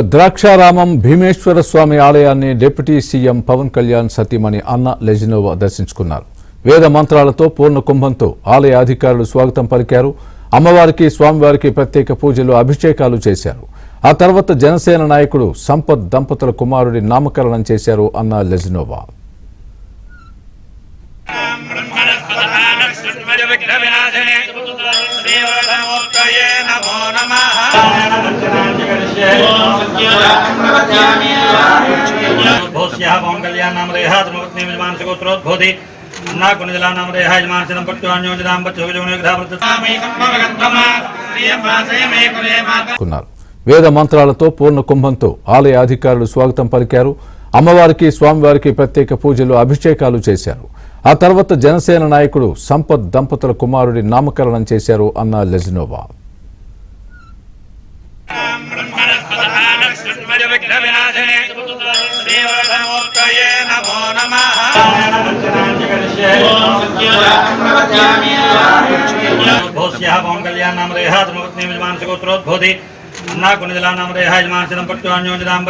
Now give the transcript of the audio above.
ద్రాక్షారామం భీమేశ్వర స్వామి ఆలయాన్ని deputy CM Pawan Kalyan సతీమణి అన్న లెజినోవా దర్శించుకున్నారు. వేద మంత్రాలతో పూర్ణ కుంభంతో ఆలయ అధికారులు స్వాగతం పలికారు. అమ్మవారికి స్వామివారికి ప్రత్యేక పూజలు అభిషేకాలు చేశారు. ఆ తర్వాత జనసేన నాయకుడు సంపత్ దంపతుల కుమారుడి నామకరణం చేశారు అన్న లెజినోవా. पवन कल्याण नाम रेहा धर्मपत्नी विजमान गोत्रोद्भोधि अन्ना कुंजला नाम रेहा यजमान चिदम पट्टोन्योजनाम వేద మంత్రాలతో పూర్ణ కుంభంతో ఆలయ అధికారులు స్వాగతం పలికారు. అమ్మవారికి స్వామివారికి ప్రత్యేక పూజలు అభిషేకాలు చేశారు. ఆ తర్వాత జనసేన నాయకుడు సంపత్ దంపతుల కుమారుడి నామకరణం చేశారు అన్న లెజినోవా. पवन कल्याण नाम रेहा धर्मपत्नी विजमान गोत्रोद्भोधि अन्ना कुंजला नाम रेहा यजमान चिदम पट्टोन्योजनाम